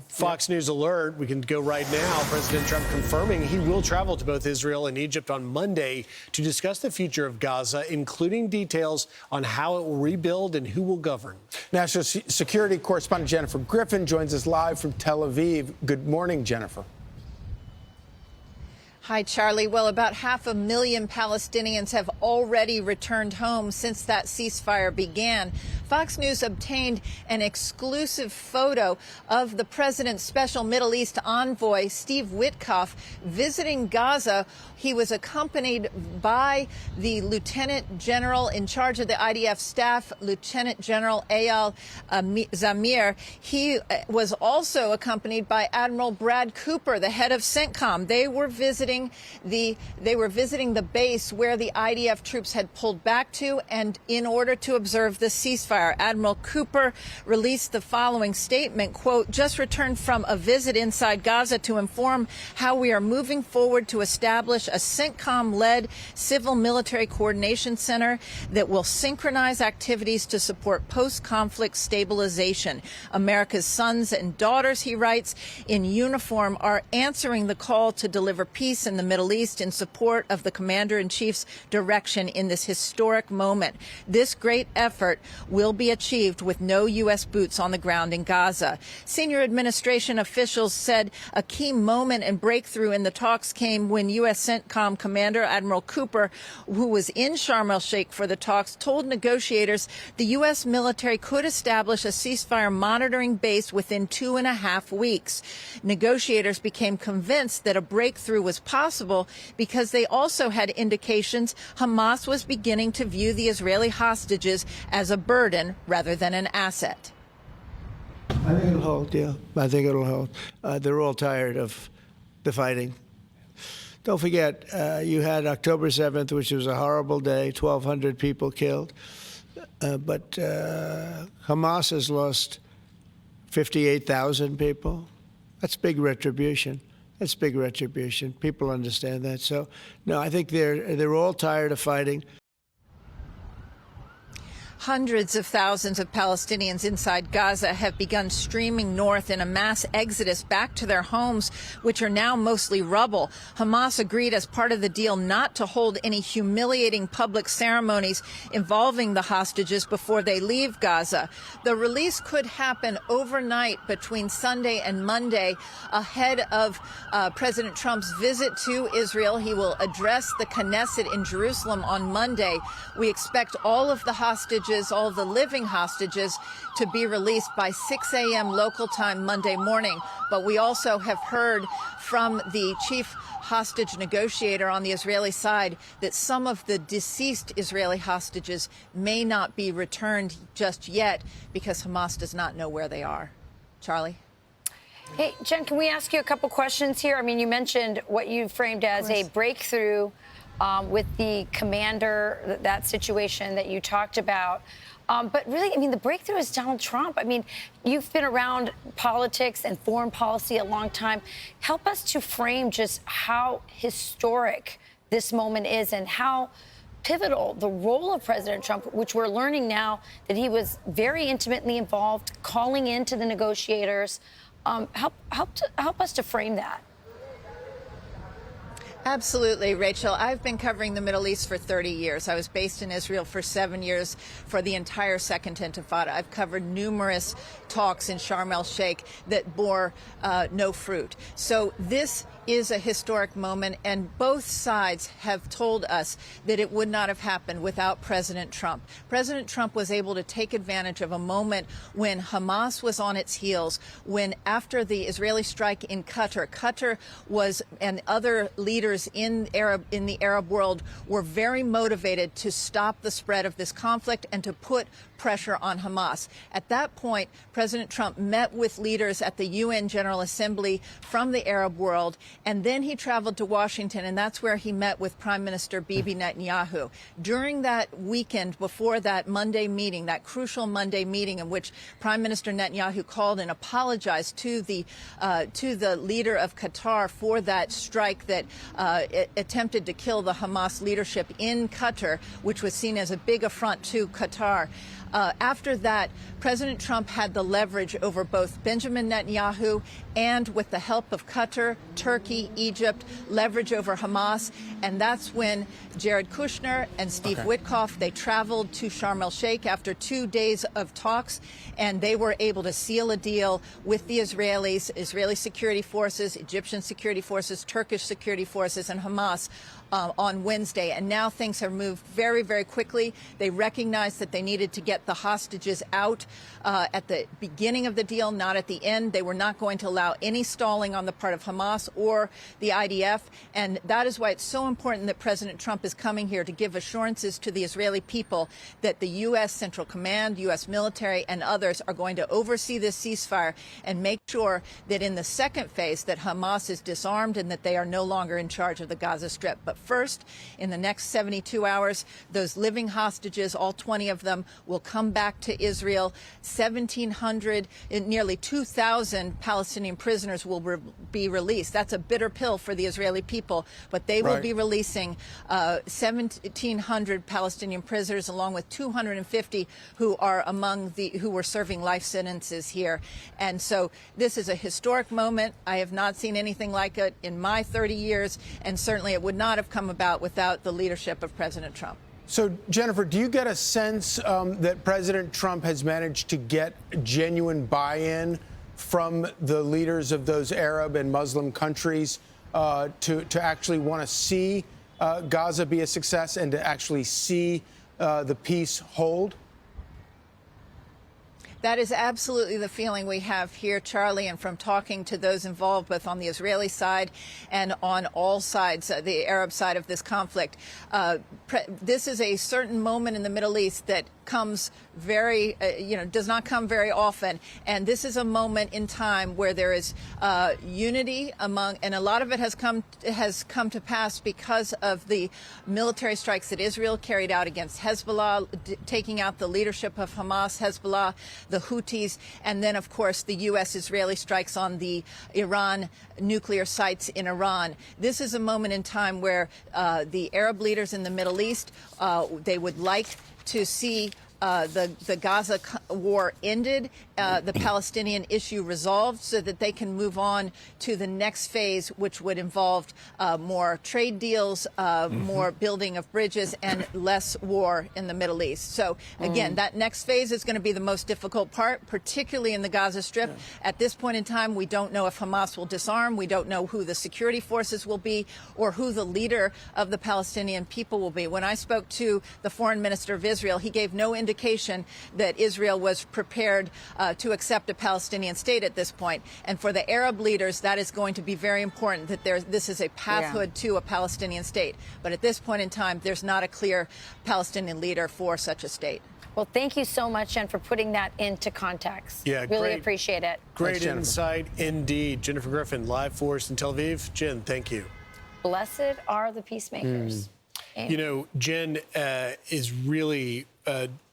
Fox News alert. We can go right now. President Trump confirming he will travel to both Israel and Egypt on Monday to discuss the future of Gaza, including details on how it will rebuild and who will govern. National Security correspondent Jennifer Griffin joins us live from Tel Aviv. Good morning, Jennifer. Hi, Charlie. Well, about 500,000 Palestinians have already returned home since that ceasefire began. Fox News obtained an exclusive photo of the president's special Middle East envoy, Steve Witkoff, visiting Gaza. He was accompanied by the lieutenant general in charge of the IDF staff, Lieutenant General Eyal Zamir. He was also accompanied by Admiral Brad Cooper, the head of CENTCOM. They were visiting the base where the IDF troops had pulled back to, and in order to observe the ceasefire. Admiral Cooper released the following statement, quote, "Just returned from a visit inside Gaza to inform how we are moving forward to establish a CENTCOM-led civil-military coordination center that will synchronize activities to support post-conflict stabilization. America's sons and daughters," he writes, "in uniform are answering the call to deliver peace in the Middle East in support of the Commander-in-Chief's direction in this historic moment. This great effort will be achieved with no U.S. boots on the ground in Gaza." Senior administration officials said a key moment and breakthrough in the talks came when U.S. CENTCOM Commander Admiral Cooper, who was in Sharm el-Sheikh for the talks, told negotiators the U.S. military could establish a ceasefire monitoring base within 2.5 weeks. Negotiators became convinced that a breakthrough was possible because they also had indications Hamas was beginning to view the Israeli hostages as a burden rather than an asset. I think it'll hold, yeah. I think it'll hold. They're all tired of the fighting. Don't forget, you had October 7th, which was a horrible day, 1,200 people killed. But Hamas has lost 58,000 people. That's big retribution. That's big retribution. People understand that. So, no, I think they're all tired of fighting. Hundreds of thousands of Palestinians inside Gaza have begun streaming north in a mass exodus back to their homes, which are now mostly rubble. Hamas agreed as part of the deal not to hold any humiliating public ceremonies involving the hostages before they leave Gaza. The release could happen overnight between Sunday and Monday ahead of President Trump's visit to Israel. He will address the Knesset in Jerusalem on Monday. We expect all of the hostages, all the living hostages, to be released by 6 a.m. local time Monday morning. But we also have heard from the chief hostage negotiator on the Israeli side that some of the deceased Israeli hostages may not be returned just yet because Hamas does not know where they are. Charlie? Hey, Jen, can we ask you a couple questions here? I mean, you mentioned what you framed as a breakthrough with the commander, that situation that you talked about. But really, I mean, the breakthrough is Donald Trump. I mean, you've been around politics and foreign policy a long time. Help us to frame just how historic this moment is and how pivotal the role of President Trump, which we're learning now that he was very intimately involved, calling into the negotiators. Help us to frame that. Absolutely, Rachel. I've been covering the Middle East for 30 years. I was based in Israel for 7 years for the entire Second Intifada. I've covered numerous talks in Sharm el-Sheikh that bore no fruit. So this is a historic moment, and both sides have told us that it would not have happened without President Trump. President Trump was able to take advantage of a moment when Hamas was on its heels, when after the Israeli strike in Qatar was, and other leaders in the Arab world were very motivated to stop the spread of this conflict and to put pressure on Hamas. At that point, President Trump met with leaders at the UN General Assembly from the Arab world, and then he traveled to Washington, and that's where he met with Prime Minister Bibi Netanyahu. During that weekend before that Monday meeting, that crucial Monday meeting in which Prime Minister Netanyahu called and apologized to the leader of Qatar for that strike that attempted to kill the Hamas leadership in Qatar, which was seen as a big affront to Qatar. After that, President Trump had the leverage over both Benjamin Netanyahu and, with the help of Qatar, Turkey, Egypt, leverage over Hamas. And that's when Jared Kushner and Steve Witkoff, they traveled to Sharm el-Sheikh after 2 days of talks, and they were able to seal a deal with the Israelis, Israeli security forces, Egyptian security forces, Turkish security forces, and Hamas on Wednesday. And now things have moved very, very quickly. They recognized that they needed to get the hostages out at the beginning of the deal, not at the end. They were not going to allow any stalling on the part of Hamas or the IDF. And that is why it's so important that President Trump is coming here to give assurances to the Israeli people that the U.S. Central Command, U.S. military, and others are going to oversee this ceasefire and make sure that in the second phase that Hamas is disarmed and that they are no longer in charge of the Gaza Strip. But first, in the next 72 hours, those living hostages, all 20 of them, will come back to Israel. 1,700, nearly 2,000 Palestinian prisoners will be released. That's a bitter pill for the Israeli people, but they will be releasing 1,700 Palestinian prisoners, along with 250 who are who were serving life sentences here. And so this is a historic moment. I have not seen anything like it in my 30 years, and certainly it would not have come about without the leadership of President Trump. So, Jennifer, do you get a sense that President Trump has managed to get genuine buy-in from the leaders of those Arab and Muslim countries to actually want to see Gaza be a success and to actually see the peace hold? That is absolutely the feeling we have here, Charlie, and from talking to those involved, both on the Israeli side and on all sides, the Arab side of this conflict. This is a certain moment in the Middle East that comes does not come very often. And this is a moment in time where there is unity among, and a lot of it has come to pass because of the military strikes that Israel carried out against Hezbollah, taking out the leadership of Hamas, Hezbollah, the Houthis, and then, of course, the U.S.-Israeli strikes on the Iran nuclear sites in Iran. This is a moment in time where the Arab leaders in the Middle East, they would like to see the Gaza war ended, the Palestinian issue resolved, so that they can move on to the next phase, which would involve more trade deals, more building of bridges, and less war in the Middle East. So, again, that next phase is going to be the most difficult part, particularly in the Gaza Strip. At this point in time, we don't know if Hamas will disarm. We don't know who the security forces will be or who the leader of the Palestinian people will be. When I spoke to the foreign minister of Israel, he gave no indication that Israel was prepared to accept a Palestinian state at this point. And for the Arab leaders, that is going to be very important, that this is a pathway to a Palestinian state. But at this point in time, there's not a clear Palestinian leader for such a state. Well, thank you so much, Jen, for putting that into context. Yeah, really appreciate it. Great insight indeed. Jennifer Griffin, live for us in Tel Aviv. Jen, thank you. Blessed are the peacemakers. You know, Jen is really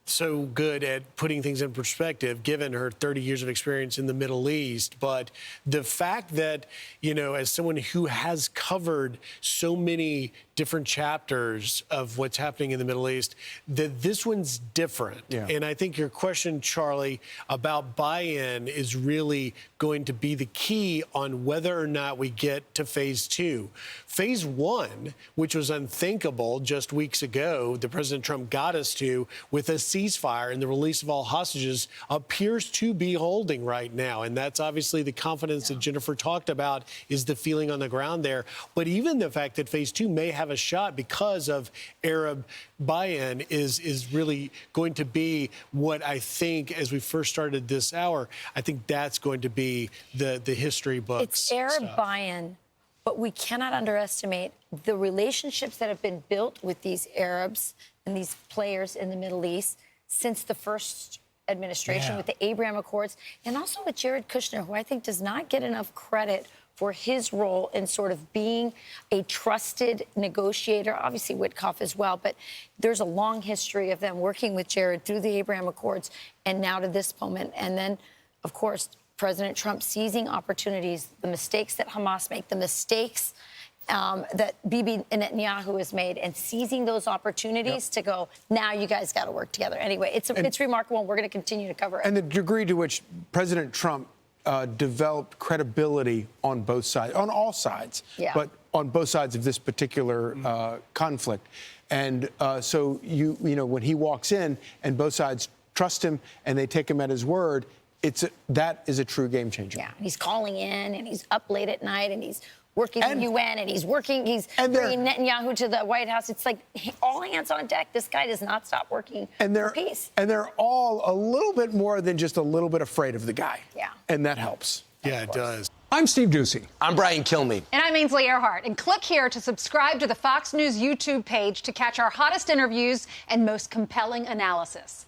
so good at putting things in perspective, given her 30 years of experience in the Middle East. But the fact that, you know, as someone who has covered so many different chapters of what's happening in the Middle East, that this one's different. Yeah. And I think your question, Charlie, about buy-in is really going to be the key on whether or not we get to phase two. Phase one, which was unthinkable just weeks ago, that President Trump got us to with a ceasefire and the release of all hostages, appears to be holding right now. And that's obviously the confidence that Jennifer talked about is the feeling on the ground there. But even the fact that phase two may have a shot because of Arab buy-in is really going to be what I think, as we first started this hour, I think that's going to be the history books. It's Arab buy-in, but we cannot underestimate the relationships that have been built with these Arabs and these players in the Middle East since the first administration with the Abraham Accords, and also with Jared Kushner, who I think does not get enough credit for his role in sort of being a trusted negotiator, obviously Witkoff as well, but there's a long history of them working with Jared through the Abraham Accords and now to this moment. And then, of course, President Trump seizing opportunities, the mistakes that Hamas make, the mistakes that Bibi Netanyahu has made, and seizing those opportunities to go, now you guys got to work together. Anyway, it's remarkable, and we're going to continue to cover it. And the degree to which President Trump developed credibility on both sides, on all sides, but on both sides of this particular conflict. And so, you know, when he walks in and both sides trust him and they take him at his word, that is a true game changer. Yeah, he's calling in, and he's up late at night, and he's working in the UN, and he's bringing Netanyahu to the White House. It's like all hands on deck. This guy does not stop working for peace. And they're all a little bit more than just a little bit afraid of the guy. Yeah. And that helps. Yeah, it does. I'm Steve Ducey. I'm Brian Kilmeade. And I'm Ainsley Earhart. And click here to subscribe to the Fox News YouTube page to catch our hottest interviews and most compelling analysis.